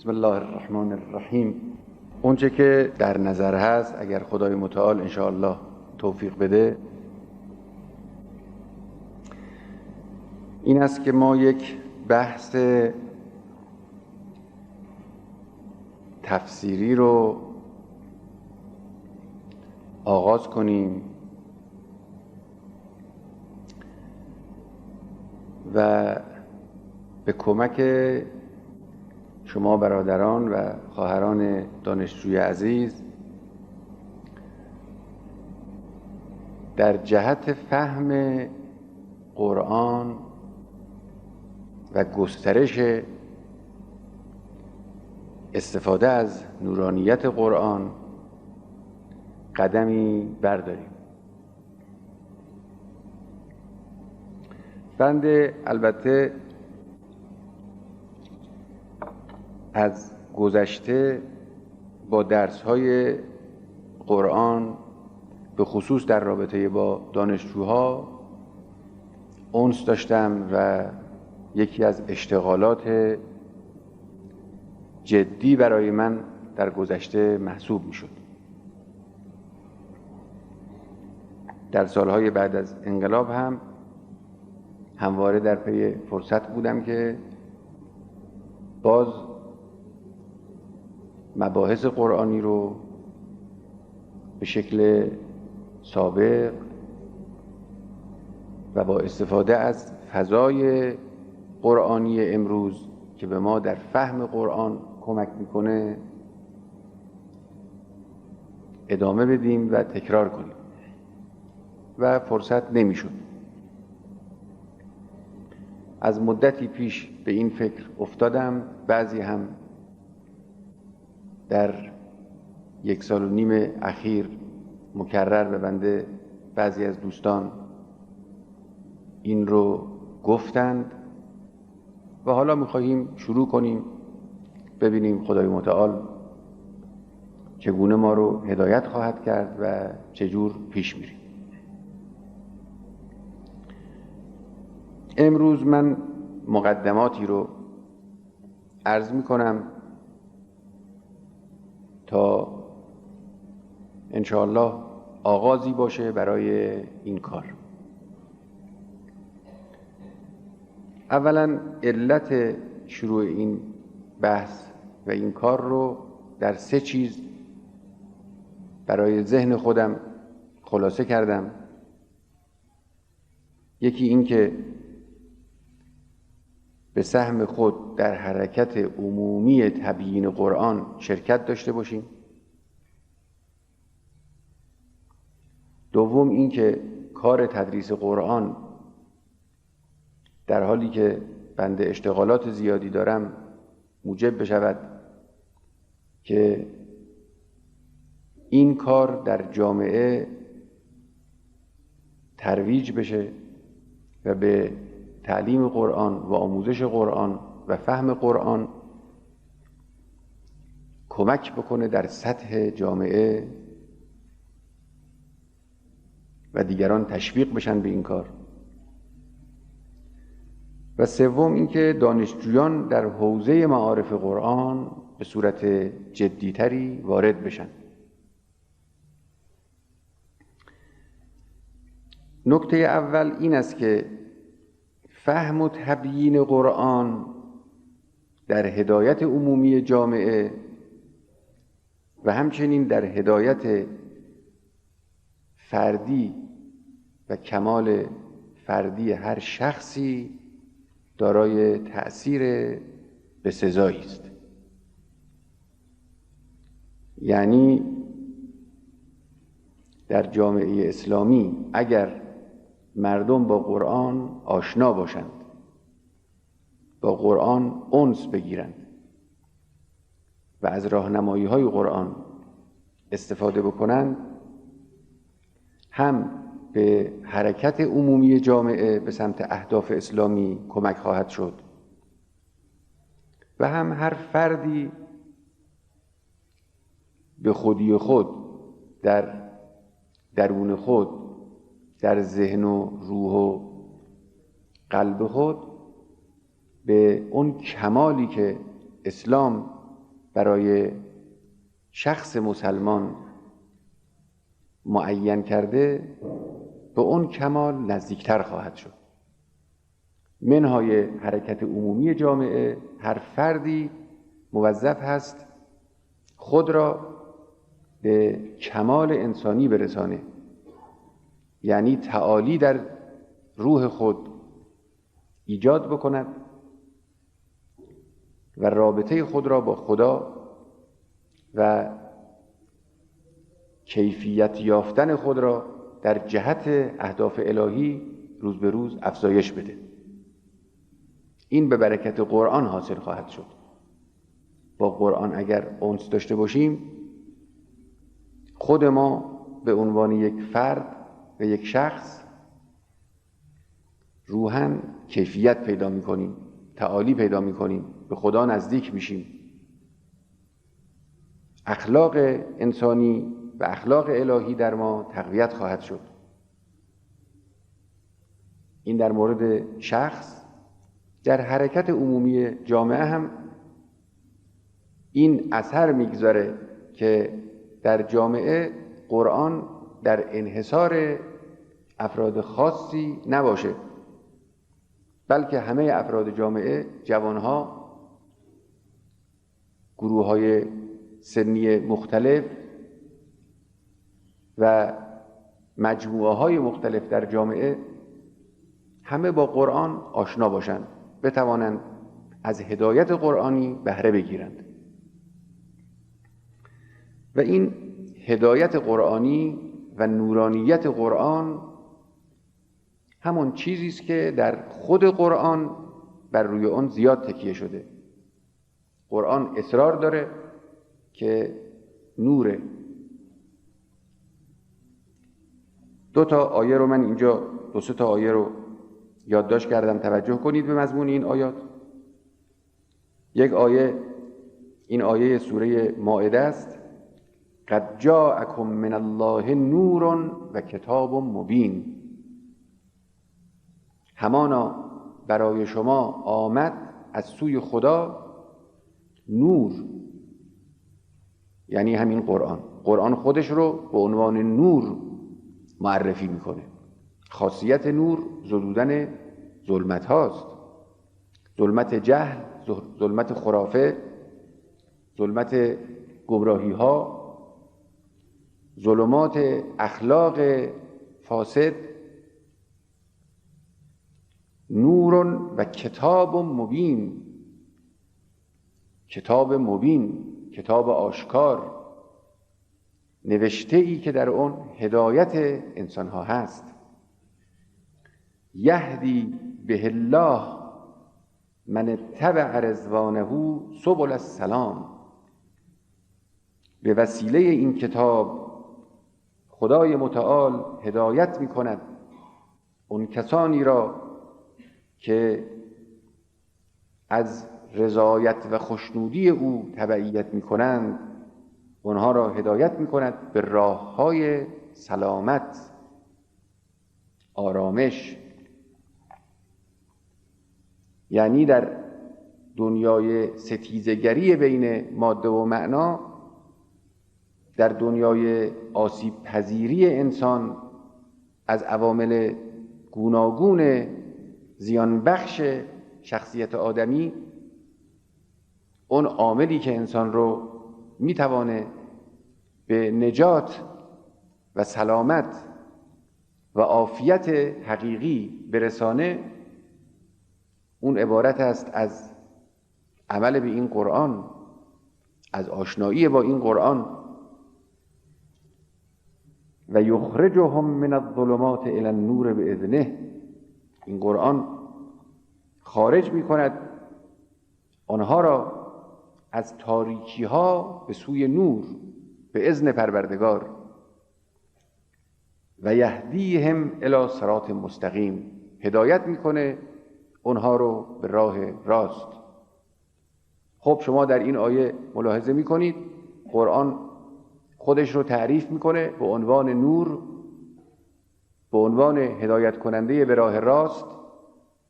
بسم الله الرحمن الرحیم. اونچه که در نظر هست، اگر خدای متعال انشاءالله توفیق بده، این است که ما یک بحث تفسیری رو آغاز کنیم و به کمک شما برادران و خواهران دانشجوی عزیز در جهت فهم قرآن و گسترش استفاده از نورانیت قرآن قدمی برداریم. بنده البته از گذشته با درس‌های قرآن به خصوص در رابطه با دانشجوها انس داشتم و یکی از اشتغالات جدی برای من در گذشته محسوب می‌شد. در سالهای بعد از انقلاب هم همواره در پی فرصت بودم که باز مباحث قرآنی رو به شکل سابق و با استفاده از فضای قرآنی امروز که به ما در فهم قرآن کمک میکنه ادامه بدیم و تکرار کنیم و فرصت نمیشد. از مدتی پیش به این فکر افتادم، بعضی هم در 1.5 سال اخیر مکرر به بنده بعضی از دوستان این رو گفتند و حالا می‌خواهیم شروع کنیم، ببینیم خدای متعال چگونه ما رو هدایت خواهد کرد و چجور پیش میریم. امروز من مقدماتی رو عرض می‌کنم تا انشاءالله آغازی باشه برای این کار. اولا علت شروع این بحث و این کار رو در 3 چیز برای ذهن خودم خلاصه کردم. یکی این که به سهم خود در حرکت عمومی تبیین قرآن شرکت داشته باشیم. دوم این که کار تدریس قرآن در حالی که بنده اشتغالات زیادی دارم موجب بشود که این کار در جامعه ترویج بشه و به تعلیم قرآن و آموزش قرآن و فهم قرآن کمک بکنه در سطح جامعه و دیگران تشویق بشن به این کار. و سوم اینکه دانشجویان در حوزه معارف قرآن به صورت جدیتری وارد بشن. نکته اول این است که فهم و تبیین قرآن در هدایت عمومی جامعه و همچنین در هدایت فردی و کمال فردی هر شخصی دارای تأثیر بسزایی است. یعنی در جامعه اسلامی اگر مردم با قرآن آشنا باشند، با قرآن انس بگیرند و از راهنمایی‌های قرآن استفاده بکنند، هم به حرکت عمومی جامعه به سمت اهداف اسلامی کمک خواهد شد و هم هر فردی به خودی خود در درون خود، در ذهن و روح و قلب خود به اون کمالی که اسلام برای شخص مسلمان معین کرده به اون کمال نزدیکتر خواهد شد. منهای حرکت عمومی جامعه، هر فردی موظف هست خود را به کمال انسانی برسانه، یعنی تعالی در روح خود ایجاد بکند و رابطه خود را با خدا و کیفیت یافتن خود را در جهت اهداف الهی روز به روز افزایش بده. این به برکت قرآن حاصل خواهد شد. با قرآن اگر انس داشته باشیم، خود ما به عنوان یک فرد و یک شخص روحاً کیفیت پیدا می‌کنیم، تعالی پیدا می‌کنیم، به خدا نزدیک میشیم. اخلاق انسانی و اخلاق الهی در ما تقویت خواهد شد. این در مورد شخص. در حرکت عمومی جامعه هم این اثر میگذاره که در جامعه قرآن در انحصار افراد خاصی نباشه، بلکه همه افراد جامعه، جوانها، گروه‌های سنی مختلف و مجموعه‌های مختلف در جامعه همه با قرآن آشنا باشند، بتوانند از هدایت قرآنی بهره بگیرند. و این هدایت قرآنی و نورانیت قرآن همون چیزی است که در خود قرآن بر روی آن زیاد تکیه شده. قرآن اصرار داره که نوره. 2 آیه رو من اینجا 2-3 آیه رو یادداشت کردم، توجه کنید به مضمون این آیات. یک آیه، این آیه سوره مائده است: قد جاءکم من الله نور و کتاب مبین. همانا برای شما آمد از سوی خدا نور، یعنی همین قرآن. قرآن خودش رو به عنوان نور معرفی میکنه. خاصیت نور زدودن ظلمت هاست، ظلمت جهل، ظلمت خرافه، ظلمت گمراهی ها، ظلمات اخلاق فاسد. نور و کتاب مبین، کتاب مبین، کتاب آشکار، نوشته ای که در اون هدایت انسان ها هست. یهدی به الله من اتبع رضوانه سبل السلام. به وسیله این کتاب خدای متعال هدایت می کند اون کسانی را که از رضایت و خوشنودی او تبعیت می کنند، اونها را هدایت می کند به راه‌های سلامت، آرامش. یعنی در دنیای ستیزگری بین ماده و معنا، در دنیای آسیب پذیری انسان از عوامل گوناگون زیان بخش شخصیت آدمی، اون عاملی که انسان رو میتوانه به نجات و سلامت و عافیت حقیقی برسانه، اون عبارت است از عمل به این قرآن، از آشنایی با این قرآن. و یخرجهم من الظلمات الی النور باذنه. این قرآن خارج می کند آنها را از تاریکی ها به سوی نور به اذن پروردگار. و یهدیهم الی صراط مستقیم. هدایت میکنه اونها رو به راه راست. خب شما در این آیه ملاحظه میکنید قرآن خودش رو تعریف میکنه به عنوان نور، به عنوان هدایت کننده به راه راست،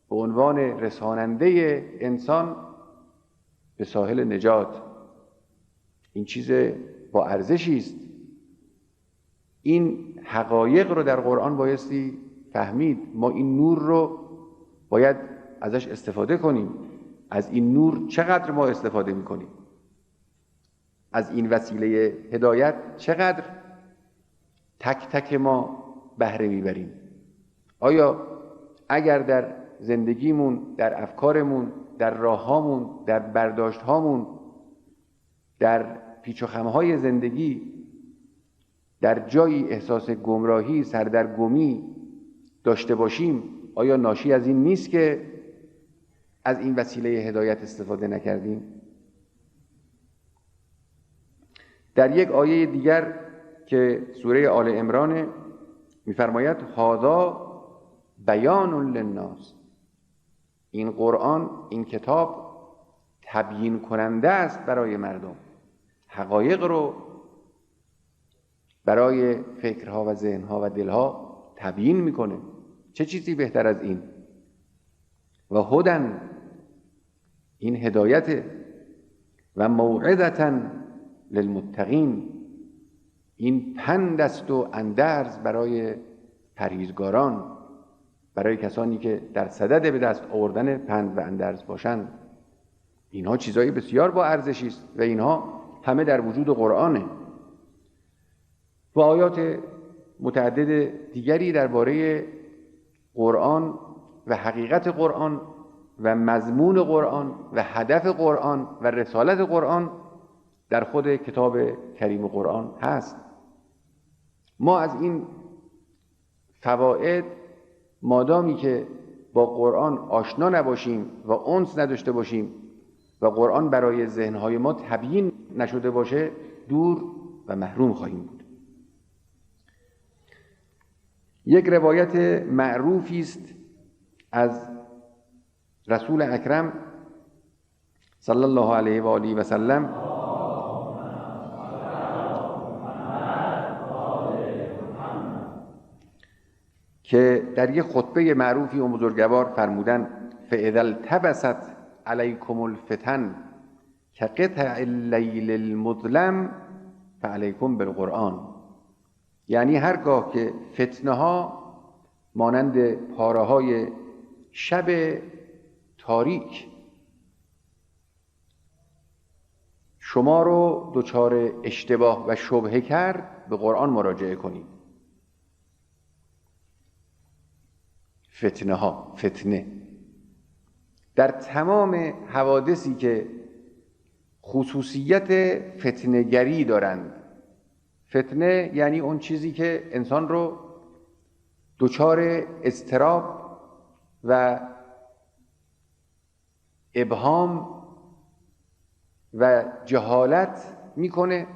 به عنوان رساننده انسان به ساحل نجات. این چیز با ارزشی است. این حقایق رو در قرآن بایستی فهمید. ما این نور رو باید ازش استفاده کنیم. از این نور چقدر ما استفاده میکنیم؟ از این وسیله هدایت چقدر تک تک ما بهره میبریم؟ آیا اگر در زندگیمون، در افکارمون، در راههامون، در برداشتهامون، در پیچ و خمهای زندگی در جایی احساس گمراهی، سردرگمی داشته باشیم، آیا ناشی از این نیست که از این وسیله هدایت استفاده نکردیم؟ در یک آیه دیگر که سوره آل عمران می‌فرماید هذا بیان للناس، این قرآن، این کتاب تبیین کننده است برای مردم. حقایق رو برای فکرها و ذهنها و دلها تبیین میکنه. چه چیزی بهتر از این؟ و هدن، این هدایت، و موعظة للمتقین، این پند است و اندرز برای پرهیزگاران، برای کسانی که در صدد به دست آوردن پند و اندرز باشند. اینها چیزایی بسیار با ارزشی است و اینها همه در وجود قرآنه. و آیات متعدد دیگری درباره قرآن و حقیقت قرآن و مضمون قرآن و هدف قرآن و رسالت قرآن در خود کتاب کریم قرآن هست. ما از این فواید مادامی که با قرآن آشنا نباشیم و انس نداشته باشیم و قرآن برای ذهنهای ما تبیین نشده باشه، دور و محروم خواهیم بود. یک روایت معروفی است از رسول اکرم صلی الله علیه و آله و سلم که در یک خطبه معروفی و بزرگوار فرمودن فاذا التبست علیکم الفتن کقطع اللیل المظلم فعلیکم بالقرآن. یعنی هرگاه که فتنه ها مانند پاره های شب تاریک شما رو دچار اشتباه و شبهه کرد، به قرآن مراجعه کنید. فتنه در تمام حوادثی که خصوصیت فتنه‌گری دارند. فتنه یعنی اون چیزی که انسان رو دچار اضطراب و ابهام و جهالت میکنه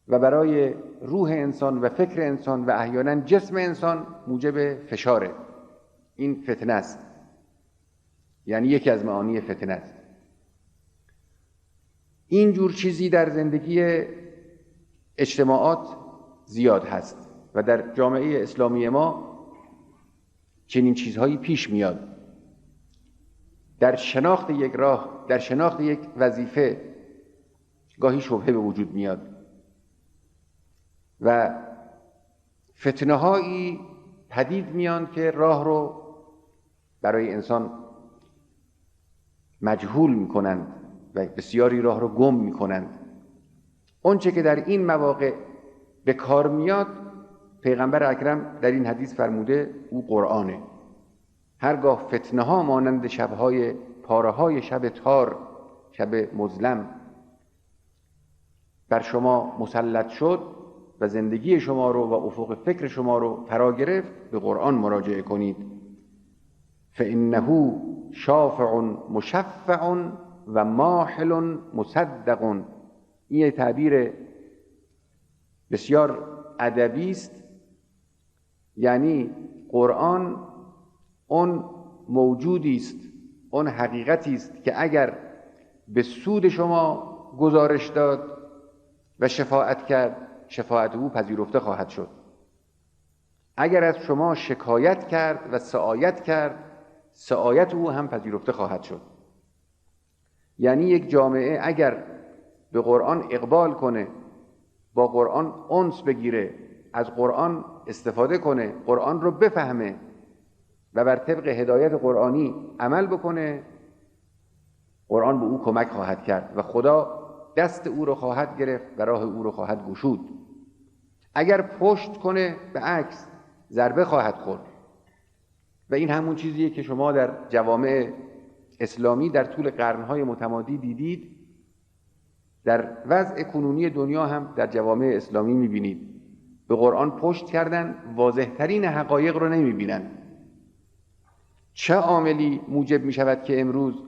و برای روح انسان و فکر انسان و احیانا جسم انسان موجب فشاره. این فتنه است، یعنی یکی از معانی فتنه است. این جور چیزی در زندگی اجتماعات زیاد هست و در جامعه اسلامی ما چنین چیزهایی پیش میاد. در شناخت یک راه، در شناخت یک وظیفه گاهی شبهه به وجود میاد و فتنه هایی پدید میان که راه رو برای انسان مجهول میکنند و بسیاری راه رو گم میکنند. اونچه که در این مواقع به کار میاد، پیغمبر اکرم در این حدیث فرموده او قرآنه. هرگاه فتنه ها مانند شبهای پاره های شب تار، شب مظلم بر شما مسلط شد و زندگی شما رو و افق فکر شما رو فرا گرفت، به قرآن مراجعه کنید. فإنه شافع مشفع و ماحل مصدق. این یک تعبیر بسیار ادبی است. یعنی قرآن اون موجودی است، اون حقیقتی است که اگر به سود شما گزارش داد و شفاعت کرد، شفاعت او پذیرفته خواهد شد. اگر از شما شکایت کرد و سعایت کرد، سعایت او هم پذیرفته خواهد شد. یعنی یک جامعه اگر به قرآن اقبال کنه، با قرآن انس بگیره، از قرآن استفاده کنه، قرآن رو بفهمه و بر طبق هدایت قرآنی عمل بکنه، قرآن به او کمک خواهد کرد و خدا دست او رو خواهد گرفت و راه او رو خواهد گشود. اگر پشت کنه به عکس ضربه خواهد خورد و این همون چیزیه که شما در جوامع اسلامی در طول قرنهای متمادی دیدید، در وضع کنونی دنیا هم در جوامع اسلامی میبینید. به قرآن پشت کردن، واضحترین حقایق رو نمیبینن. چه عاملی موجب میشود که امروز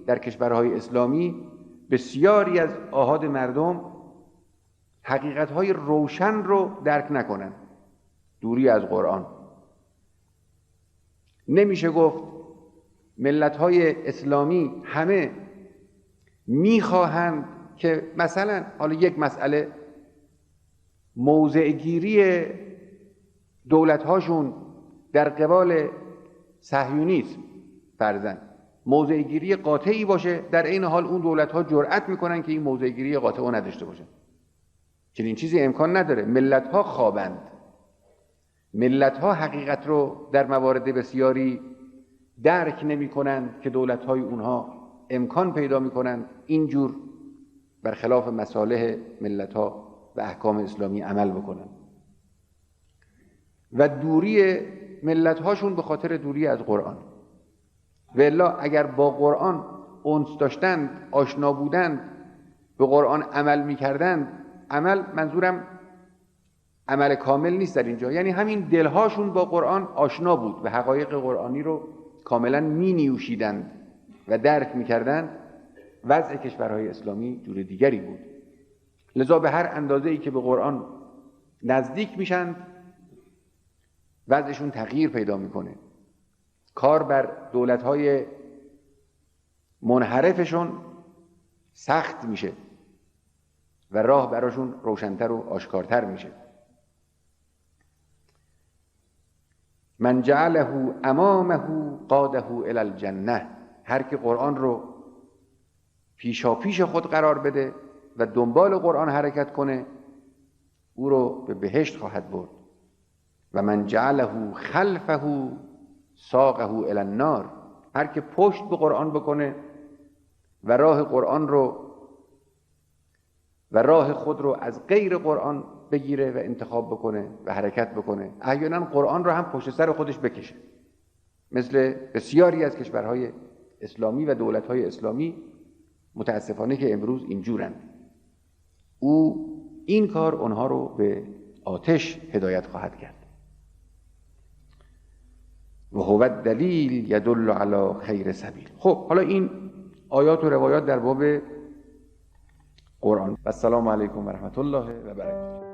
در کشورهای اسلامی بسیاری از آحاد مردم حقیقتهای روشن رو درک نکنن؟ دوری از قرآن. نمیشه گفت ملت‌های اسلامی همه میخواهند که مثلا حالا یک مسئله موضعگیری دولت‌هاشون در قبال صهیونیسم فرضاً موضعگیری قاطعی باشه، در این حال اون دولت‌ها جرأت میکنن که این موضعگیری قاطع رو نداشته باشن. چنین چیزی امکان نداره. ملت‌ها خوابند. ملت‌ها حقیقت رو در موارد بسیاری درک نمی‌کنند که دولت‌های اونها امکان پیدا می‌کنند اینجور برخلاف مصالح ملت‌ها و احکام اسلامی عمل بکنند. و دوری ملت‌هاشون به خاطر دوری از قرآن. و الا اگر با قرآن انس داشتند، آشنا بودند، به قرآن عمل می‌کردند، عمل منظورم عمل کامل نیست در اینجا، یعنی همین دلهاشون با قرآن آشنا بود و حقایق قرآنی رو کاملا می نیوشیدند و درک می کردند، وضع کشورهای اسلامی جور دیگری بود. لذا به هر اندازه‌ای که به قرآن نزدیک میشند وضعشون تغییر پیدا میکنه. کار بر دولت‌های منحرفشون سخت میشه و راه براشون روشن‌تر و آشکارتر میشه. من جعله امامه قاده الی الجنه. هر که قرآن رو پیشاپیش خود قرار بده و دنبال قرآن حرکت کنه او رو به بهشت خواهد برد. و من جعله خلفه ساقه الی النار. هر که پشت به قرآن بکنه و راه قرآن رو و راه خود رو از غیر قرآن بگیره و انتخاب بکنه و حرکت بکنه، احیانا قرآن رو هم پشت سر خودش بکشه، مثل بسیاری از کشورهای اسلامی و دولت‌های اسلامی متاسفانه که امروز اینجورن. او این کار اونها رو به آتش هدایت خواهد کرد. و هو الدلیل یدل علی خیر سبیل. خب حالا این آیات و روایات در باب قرآن. و السلام علیکم و رحمت الله و برکاته.